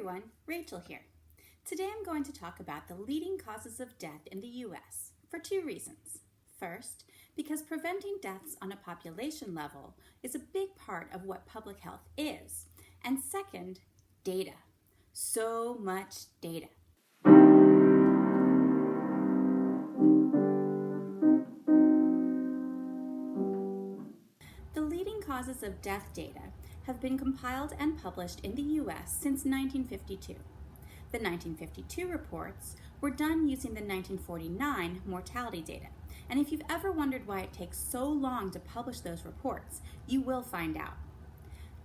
everyone, Rachel here. Today I'm going to talk about the leading causes of death in the US for two reasons. First, because preventing deaths on a population level is a big part of what public health is. And second, data. So much data. The leading causes of death data have been compiled and published in the US since 1952. The 1952 reports were done using the 1949 mortality data. And if you've ever wondered why it takes so long to publish those reports, you will find out.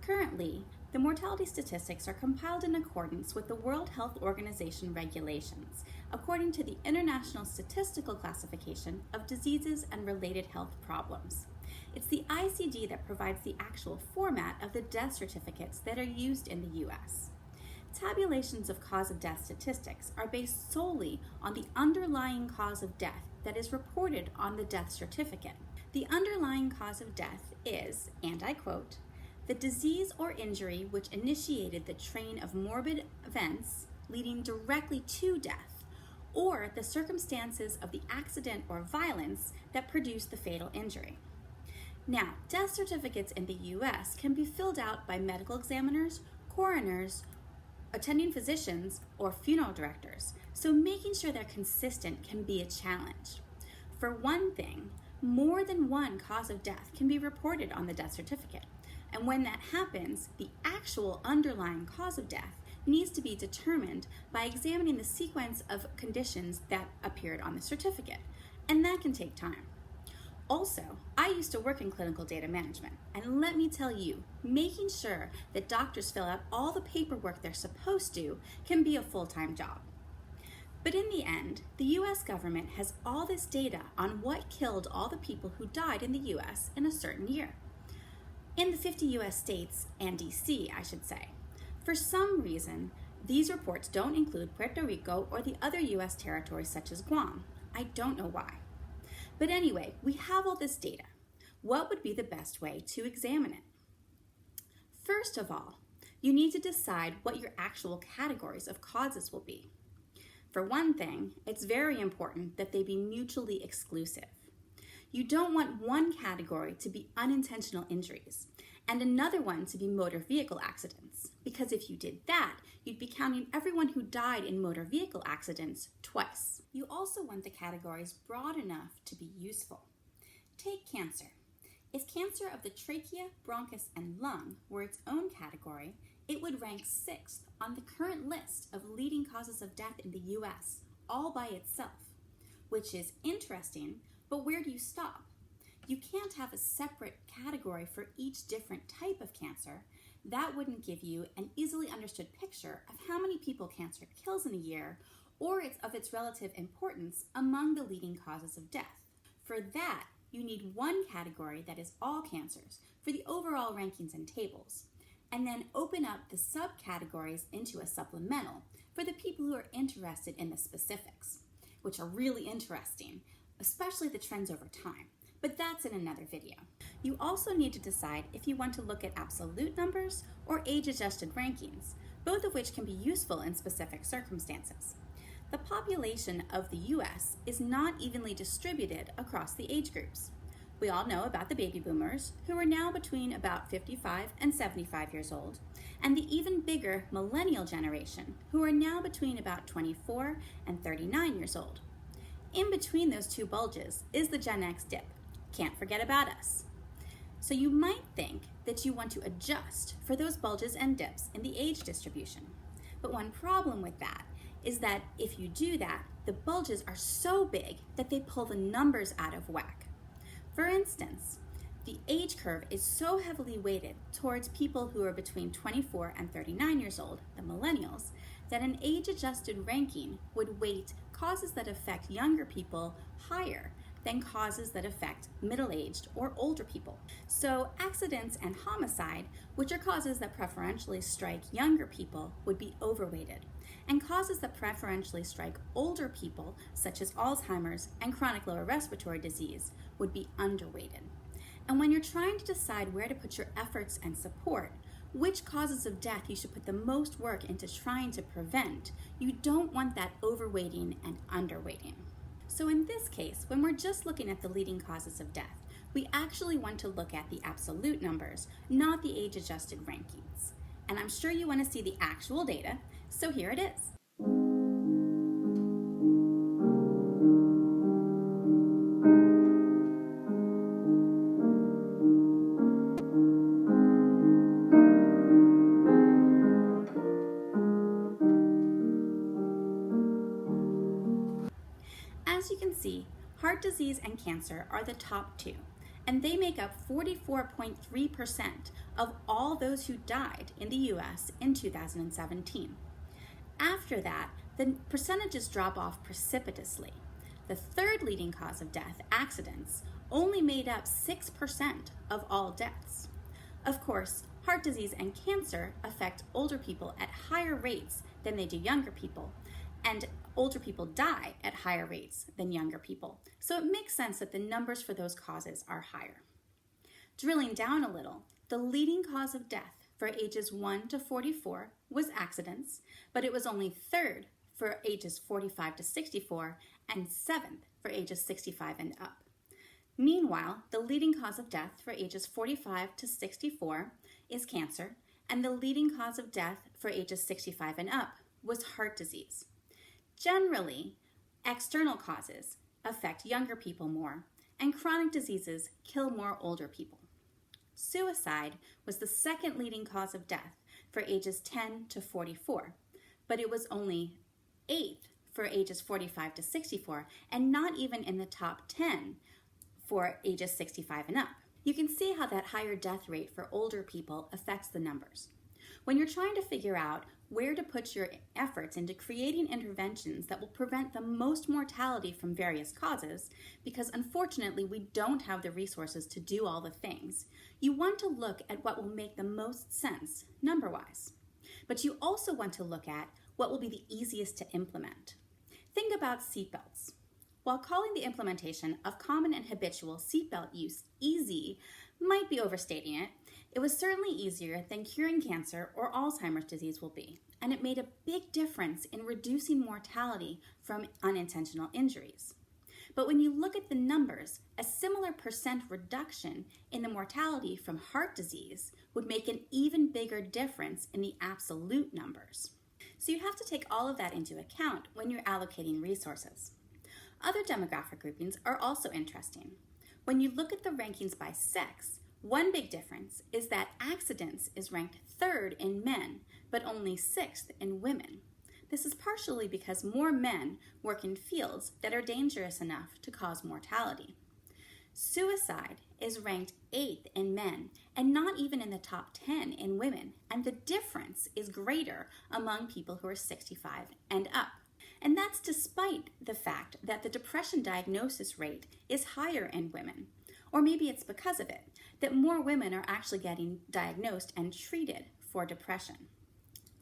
Currently, the mortality statistics are compiled in accordance with the World Health Organization regulations, according to the International Statistical Classification of Diseases and Related Health Problems. It's the ICD that provides the actual format of the death certificates that are used in the US. Tabulations of cause of death statistics are based solely on the underlying cause of death that is reported on the death certificate. The underlying cause of death is, and I quote, "the disease or injury which initiated the train of morbid events leading directly to death, or the circumstances of the accident or violence that produced the fatal injury." Now, death certificates in the US can be filled out by medical examiners, coroners, attending physicians, or funeral directors, so making sure they're consistent can be a challenge. For one thing, more than one cause of death can be reported on the death certificate, and when that happens, the actual underlying cause of death needs to be determined by examining the sequence of conditions that appeared on the certificate, and that can take time. Also, I used to work in clinical data management, and let me tell you, making sure that doctors fill out all the paperwork they're supposed to can be a full-time job. But in the end, the US government has all this data on what killed all the people who died in the US in a certain year. In the 50 US states, and DC, I should say. For some reason, these reports don't include Puerto Rico or the other US territories such as Guam. I don't know why. But anyway, we have all this data. What would be the best way to examine it? First of all, you need to decide what your actual categories of causes will be. For one thing, it's very important that they be mutually exclusive. You don't want one category to be unintentional injuries and another one to be motor vehicle accidents, because if you did that, you'd be counting everyone who died in motor vehicle accidents twice. You also want the categories broad enough to be useful. Take cancer. If cancer of the trachea, bronchus, and lung were its own category, it would rank 6th on the current list of leading causes of death in the US, all by itself, which is interesting, but where do you stop? You can't have a separate category for each different type of cancer. That wouldn't give you an easily understood picture of how many people cancer kills in a year or of its relative importance among the leading causes of death. For that, you need one category that is all cancers for the overall rankings and tables, and then open up the subcategories into a supplemental for the people who are interested in the specifics, which are really interesting, especially the trends over time. But that's in another video. You also need to decide if you want to look at absolute numbers or age-adjusted rankings, both of which can be useful in specific circumstances. The population of the US is not evenly distributed across the age groups. We all know about the baby boomers, who are now between about 55 and 75 years old, and the even bigger millennial generation, who are now between about 24 and 39 years old. In between those two bulges is the Gen X dip. Can't forget about us. So you might think that you want to adjust for those bulges and dips in the age distribution. But one problem with that is that if you do that, the bulges are so big that they pull the numbers out of whack. For instance, the age curve is so heavily weighted towards people who are between 24 and 39 years old, the millennials, that an age-adjusted ranking would weight causes that affect younger people higher than causes that affect middle-aged or older people. So accidents and homicide, which are causes that preferentially strike younger people, would be overweighted, and causes that preferentially strike older people, such as Alzheimer's and chronic lower respiratory disease, would be underweighted. And when you're trying to decide where to put your efforts and support, which causes of death you should put the most work into trying to prevent. You don't want that overweighting and underweighting. So in this case, when we're just looking at the leading causes of death, we actually want to look at the absolute numbers, not the age-adjusted rankings. And I'm sure you want to see the actual data, so here it is. As you can see, heart disease and cancer are the top two, and they make up 44.3% of all those who died in the US in 2017. After that, the percentages drop off precipitously. The third leading cause of death, accidents, only made up 6% of all deaths. Of course, heart disease and cancer affect older people at higher rates than they do younger people, and older people die at higher rates than younger people. So it makes sense that the numbers for those causes are higher. Drilling down a little, the leading cause of death for ages 1 to 44 was accidents, but it was only third for ages 45 to 64 and seventh for ages 65 and up. Meanwhile, the leading cause of death for ages 45 to 64 is cancer, and the leading cause of death for ages 65 and up was heart disease. Generally, external causes affect younger people more, and chronic diseases kill more older people. Suicide was the second leading cause of death for ages 10 to 44, but it was only 8th for ages 45 to 64, and not even in the top 10 for ages 65 and up. You can see how that higher death rate for older people affects the numbers. When you're trying to figure out where to put your efforts into creating interventions that will prevent the most mortality from various causes, because unfortunately we don't have the resources to do all the things, you want to look at what will make the most sense number-wise. But you also want to look at what will be the easiest to implement. Think about seatbelts. While calling the implementation of common and habitual seatbelt use easy might be overstating it, it was certainly easier than curing cancer or Alzheimer's disease will be, and it made a big difference in reducing mortality from unintentional injuries. But when you look at the numbers, a similar percent reduction in the mortality from heart disease would make an even bigger difference in the absolute numbers. So you have to take all of that into account when you're allocating resources. Other demographic groupings are also interesting. When you look at the rankings by sex, one big difference is that accidents is ranked third in men, but only 6th in women. This is partially because more men work in fields that are dangerous enough to cause mortality. Suicide is ranked 8th in men and not even in the top 10 in women, and the difference is greater among people who are 65 and up. And that's despite the fact that the depression diagnosis rate is higher in women. Or maybe it's because of it, that more women are actually getting diagnosed and treated for depression.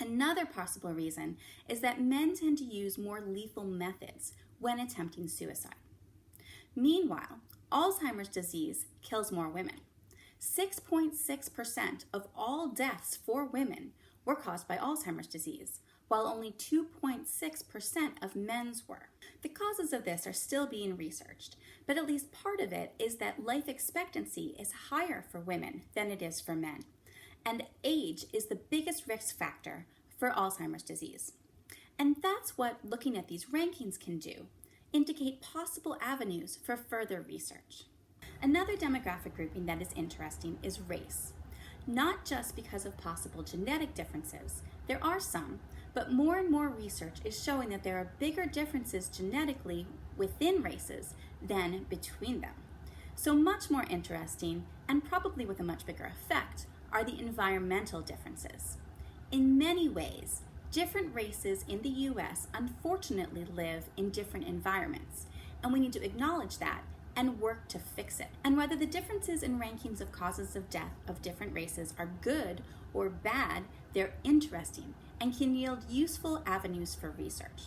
Another possible reason is that men tend to use more lethal methods when attempting suicide. Meanwhile, Alzheimer's disease kills more women. 6.6% of all deaths for women were caused by Alzheimer's disease, while only 2.6% of men's were. The causes of this are still being researched, but at least part of it is that life expectancy is higher for women than it is for men, and age is the biggest risk factor for Alzheimer's disease. And that's what looking at these rankings can do, indicate possible avenues for further research. Another demographic grouping that is interesting is race. Not just because of possible genetic differences, there are some, but more and more research is showing that there are bigger differences genetically within races than between them. So much more interesting, and probably with a much bigger effect, are the environmental differences. In many ways, different races in the US unfortunately live in different environments, and we need to acknowledge that and work to fix it. And whether the differences in rankings of causes of death of different races are good or bad, they're interesting and can yield useful avenues for research.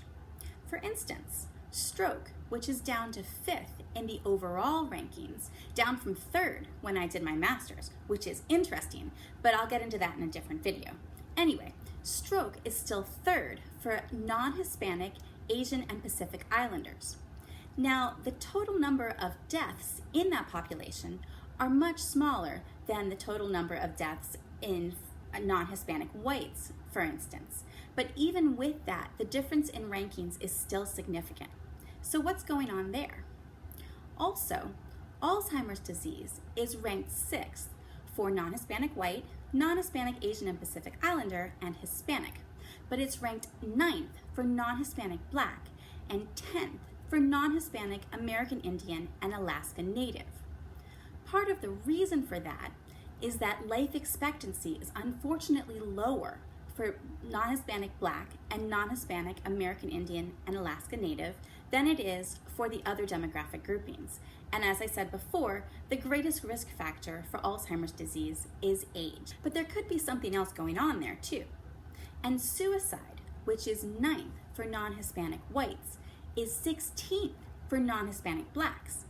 For instance, Stroke, which is down to 5th in the overall rankings, down from 3rd when I did my master's, which is interesting, but I'll get into that in a different video. Anyway, stroke is still 3rd for non-Hispanic, Asian, and Pacific Islanders. Now, the total number of deaths in that population are much smaller than the total number of deaths in non-Hispanic whites, for instance. But even with that, the difference in rankings is still significant. So what's going on there? Also, Alzheimer's disease is ranked 6th for non-Hispanic white, non-Hispanic Asian and Pacific Islander, and Hispanic. But it's ranked 9th for non-Hispanic Black and 10th for non-Hispanic American Indian and Alaska Native. Part of the reason for that is that life expectancy is unfortunately lower for non-Hispanic Black and non-Hispanic American Indian and Alaska Native than it is for the other demographic groupings. And as I said before, the greatest risk factor for Alzheimer's disease is age. But there could be something else going on there too. And suicide, which is 9th for non-Hispanic whites, is 16th for non-Hispanic Blacks.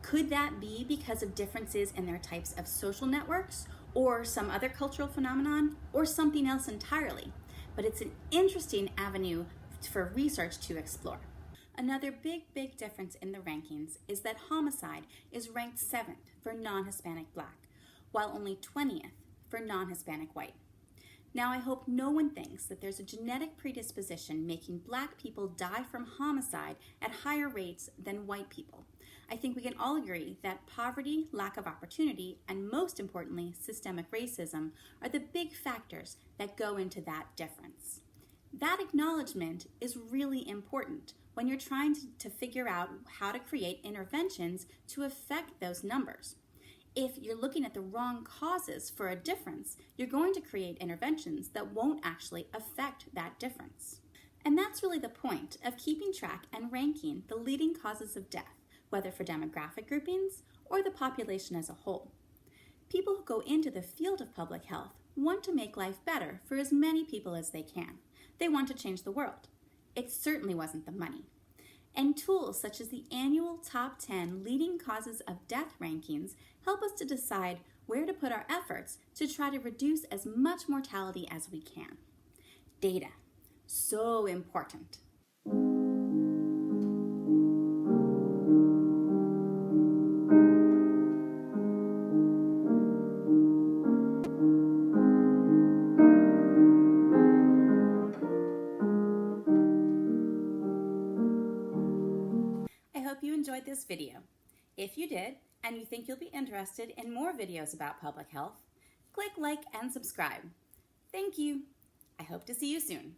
Could that be because of differences in their types of social networks, or some other cultural phenomenon, or something else entirely? But it's an interesting avenue for research to explore. Another big difference in the rankings is that homicide is ranked 7th for non-Hispanic Black, while only 20th for non-Hispanic white. Now, I hope no one thinks that there's a genetic predisposition making Black people die from homicide at higher rates than white people. I think we can all agree that poverty, lack of opportunity, and most importantly, systemic racism are the big factors that go into that difference. That acknowledgement is really important when you're trying to figure out how to create interventions to affect those numbers. If you're looking at the wrong causes for a difference, you're going to create interventions that won't actually affect that difference. And that's really the point of keeping track and ranking the leading causes of death, whether for demographic groupings or the population as a whole. People who go into the field of public health want to make life better for as many people as they can. They want to change the world. It certainly wasn't the money. And tools such as the annual Top 10 Leading Causes of Death rankings help us to decide where to put our efforts to try to reduce as much mortality as we can. Data, so important. I hope you enjoyed this video. If you did, and you think you'll be interested in more videos about public health, click like and subscribe. Thank you. I hope to see you soon.